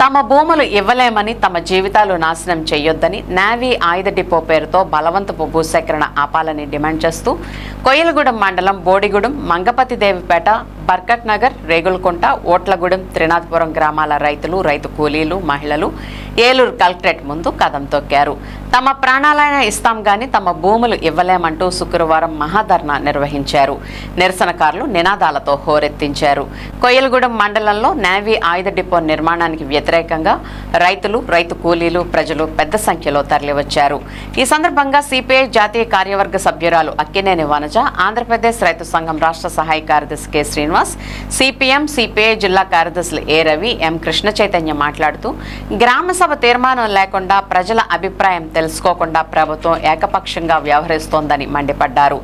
తమ భూములు ఇవ్వలేమని, తమ జీవితాలు నాశనం చేయొద్దని నేవీ ఆయుధ డిపో పేరుతో బలవంతపు భూసేకరణ ఆపాలని డిమాండ్ చేస్తూ కొయ్యలగూడెం మండలం బోడిగూడెం, మంగపతిదేవిపేట, బర్కట్ నగర్, రేగులకుంట, ఓట్లగూడెం, త్రినాథపురం గ్రామాల రైతులు, రైతు కూలీలు, మహిళలు ఏలూరు కలెక్టరేట్ ముందు కదం తొక్కారు. తమ ప్రాణాలైనా ఇస్తాం గాని తమ భూములు ఇవ్వలేమంటూ శుక్రవారం మహాధర్నా నిర్వహించారు. నిరసనకారులు నినాదాలతో హోరెత్తించారు. కొయ్యలగూడెం మండలంలో నేవీ ఆయుధ డిపో నిర్మాణానికి వ్యతిరేకంగా రైతులు, రైతు కూలీలు, ప్రజలు పెద్ద సంఖ్యలో తరలివచ్చారు. ఈ సందర్భంగా సిపిఐ జాతీయ కార్యవర్గ సభ్యురాలు అక్కినేని వనజ, ఆంధ్రప్రదేశ్ రైతు సంఘం రాష్ట్ర సహాయ కార్యదర్శి కె శ్రీనివాస్, సిపిఎం, సిపిఐ జిల్లా కార్యదర్శులు ఏ రవి, ఎం కృష్ణ చైతన్య మాట్లాడుతూ గ్రామసభ తీర్మానం లేకుండా, ప్రజల అభిప్రాయం తెలుసుకోకుండా ప్రభుత్వం ఏకపక్షంగా వ్యవహరిస్తోందని మండిపడ్డారు.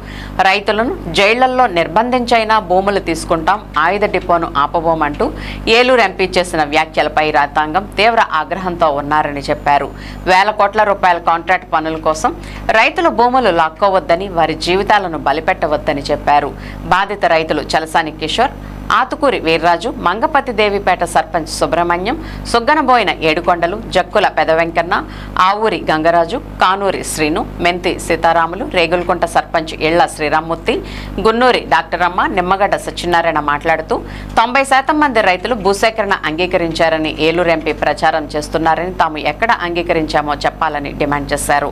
రైతులను జైళ్లలో నిర్బంధించైనా భూములు తీసుకుంటాం, ఆయుధ డిపోను ఆపబోమంటూ ఏలూరు ఎంపీ చేసిన వ్యాఖ్యలపై రైతాంగం తీవ్ర ఆగ్రహంతో ఉన్నారని చెప్పారు. వేల కోట్ల రూపాయల కాంట్రాక్ట్ పనుల కోసం రైతుల భూములు లాక్కోవద్దని, వారి జీవితాలను బలిపెట్టవద్దని చెప్పారు. బాధిత రైతులు చలసాని కిషోర్, ఆతుకూరి వీర్రాజు, మంగపతిదేవిపేట సర్పంచ్ సుబ్రహ్మణ్యం, సుగ్గనబోయిన ఏడుకొండలు, జక్కుల పెదవెంకన్న, ఆవూరి గంగరాజు, కానూరి శ్రీను, మెంతి సీతారాములు, రేగులకుంట సర్పంచ్ ఇళ్ల శ్రీరామ్మూర్తి, గున్నూరి డాక్టరమ్మ, నిమ్మగడ్డ సత్యనారాయణ మాట్లాడుతూ 90% మంది రైతులు భూసేకరణ అంగీకరించారని, ఏలూరు ఎంపీ ప్రచారం చేస్తున్నారని, తాము ఎక్కడ అంగీకరించామో చెప్పాలని డిమాండ్ చేశారు.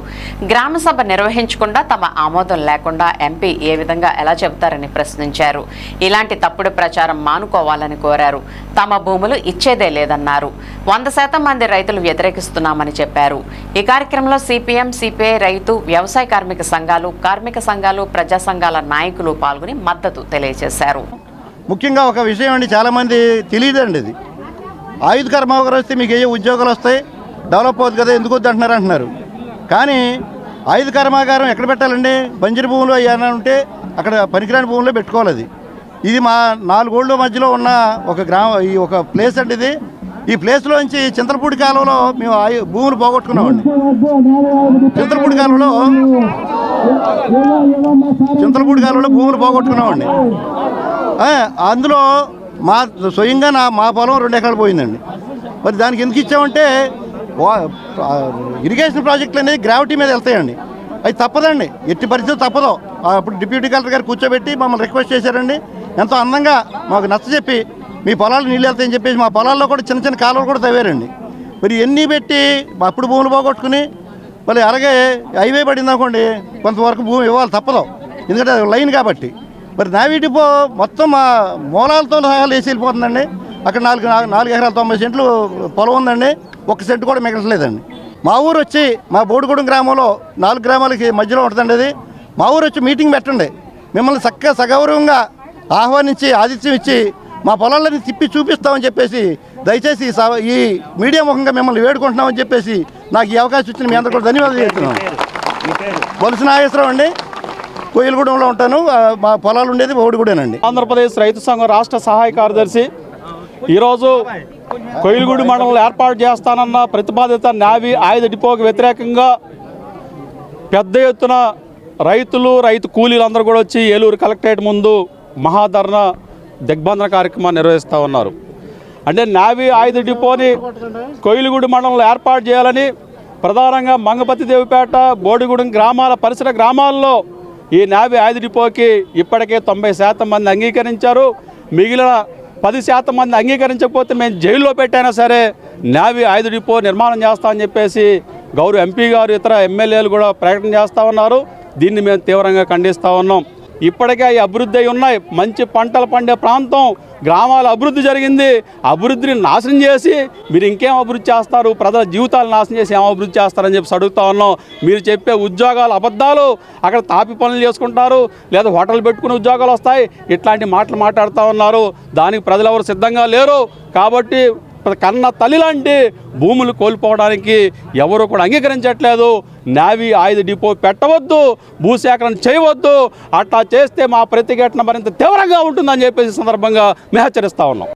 గ్రామసభ నిర్వహించకుండా తమ ఆమోదం లేకుండా ఎంపీ ఏ విధంగా ఎలా చెబుతారని ప్రశ్నించారు. ఇలాంటి తప్పుడు ప్రచారం మానుకోవాలని కోరారు. తమ భూములు ఇచ్చేదే లేదన్నారు. 100% మంది రైతులు వ్యతిరేకిస్తున్నామని చెప్పారు. ఈ కార్యక్రమంలో సిపిఎం, సిపిఐ, రైతు, వ్యవసాయ కార్మిక సంఘాలు, ప్రజా సంఘాల నాయకులు పాల్గొని మద్దతు తెలియజేశారు. ముఖ్యంగా ఒక విషయం అండి, చాలామంది తెలియదండి. ఇది ఆయుధ కర్మాగారం వస్తే మీకు ఏ ఉద్యోగాలు వస్తాయి, డెవలప్ అవుతుంది కదా, ఎందుకు వద్దు అంటున్నారు. కానీ ఆయుధ కర్మాగారం ఎక్కడ పెట్టాలండి? బంజరు భూములు ఏమైనా ఉంటే అక్కడ పనికిరాని భూముల్లో పెట్టుకోవాలి. అది ఇది మా 4 ఊళ్ళ మధ్యలో ఉన్న ఒక ప్లేస్ అండి. ఇది ఈ ప్లేస్లోంచి చింతలపూడి కాలంలో మేము భూములు పోగొట్టుకున్నామండి. చింతలపూడి కాలంలో భూములు పోగొట్టుకున్నామండి. అందులో స్వయంగా మా పొలం 2 ఎకరాలు పోయిందండి. మరి దానికి ఎందుకు ఇచ్చామంటే ఇరిగేషన్ ప్రాజెక్టులు అనేది గ్రావిటీ మీద వెళ్తాయండి. అది తప్పదండి, ఎట్టి పరిస్థితి తప్పదు. అప్పుడు డిప్యూటీ కలెక్టర్ గారు కూర్చోబెట్టి మమ్మల్ని రిక్వెస్ట్ చేశారండి. ఎంతో అందంగా మాకు నచ్చజెప్పి మీ పొలాలు నీళ్ళు వెళ్తాయని చెప్పేసి మా పొలాల్లో కూడా చిన్న చిన్న కాలువలు కూడా తవ్వారండి. మరి ఎన్ని పెట్టి అప్పుడు భూములు పోగొట్టుకుని మళ్ళీ అలాగే హైవే పడింది అనుకోండి, కొంతవరకు భూమి ఇవ్వాలి తప్పదు, ఎందుకంటే అది లైన్ కాబట్టి. మరి నేవీ డిపో మొత్తం మా మూలాలతో సహా లేచి వెళ్ళిపోతుందండి. అక్కడ 4 ఎకరాల 90 సెంట్లు పొలం ఉందండి, 1 సెంటు కూడా మిగలట్లేదండి. మా ఊరు వచ్చి మా బోడిగూడెం గ్రామంలో 4 గ్రామాలకి మధ్యలో ఉంటుందండి. అది మా ఊరు వచ్చి మీటింగ్ పెట్టండి, మిమ్మల్ని చక్కగా సగౌరవంగా ఆహ్వానించి ఆతిథ్యం ఇచ్చి మా పొలాలని తిప్పి చూపిస్తామని చెప్పేసి దయచేసి ఈ మీడియా ముఖంగా మిమ్మల్ని వేడుకుంటున్నామని చెప్పేసి నాకు ఈ అవకాశం ఇచ్చిన మీ అందరూ కూడా ధన్యవాదాలు చేస్తున్నాను. బొలుసు నాగేశ్వరరావు అండి, కొయ్యలగూడెంలో ఉంటాను. మా పొలాలు ఉండేది బోడిగూడెనండి. ఆంధ్రప్రదేశ్ రైతు సంఘం రాష్ట్ర సహాయ కార్యదర్శి. ఈరోజు కొయ్యలగూడెం మండలంలో ఏర్పాటు చేస్తానన్న ప్రతిపాదిత నేవీ ఆయుధ డిపోకి వ్యతిరేకంగా పెద్ద ఎత్తున రైతులు, రైతు కూలీలు అందరూ కూడా వచ్చి ఏలూరు కలెక్టరేట్ ముందు మహాధర్నా దిగ్బంధన కార్యక్రమాన్ని నిర్వహిస్తూ ఉన్నారు. అంటే నేవీ ఆయుధ డిపోని కొయ్యలగూడెం మండలంలో ఏర్పాటు చేయాలని ప్రధానంగా మంగపతిదేవిపేట, బోడిగూడెం పరిసర గ్రామాల్లో ఈ నేవీ ఆయుధ డిపోకి ఇప్పటికే 90% మంది అంగీకరించారు. మిగిలిన 10% మంది అంగీకరించకపోతే మేము జైల్లో పెట్టైనా సరే నేవీ ఆయుధ డిపో నిర్మాణం చేస్తామని చెప్పేసి గౌరవ ఎంపీ గారు, ఇతర ఎమ్మెల్యేలు కూడా ప్రకటన చేస్తూ ఉన్నారు. దీన్ని మేము తీవ్రంగా ఖండిస్తూ ఉన్నాం. ఇప్పటికే ఈ అభివృద్ధి అయి ఉన్నాయి, మంచి పంటలు పండే ప్రాంతం, గ్రామాల అభివృద్ధి జరిగింది. అభివృద్ధిని నాశనం చేసి మీరు ఇంకేం అభివృద్ధి చేస్తారు, ప్రజల జీవితాలు నాశనం చేసి ఏం అభివృద్ధి చేస్తారని చెప్పి అడుగుతా ఉన్నాం. మీరు చెప్పే ఉద్యోగాలు అబద్ధాలు, అక్కడ తాపి పనులు చేసుకుంటారు, లేదా హోటల్ పెట్టుకునే ఉద్యోగాలు వస్తాయి, ఇట్లాంటి మాటలు మాట్లాడుతూ ఉన్నారు. దానికి ప్రజలు ఎవరు సిద్ధంగా లేరు. కాబట్టి కన్న తల్లి లాంటి భూములు కోల్పోవడానికి ఎవరు కూడా అంగీకరించట్లేదు. నేవీ ఆయుధ డిపో పెట్టవద్దు, భూసేకరణ చేయవద్దు. అట్లా చేస్తే మా ప్రతిఘటన మరింత తీవ్రంగా ఉంటుందని చెప్పేసి సందర్భంగా మేము హెచ్చరిస్తా ఉన్నాం.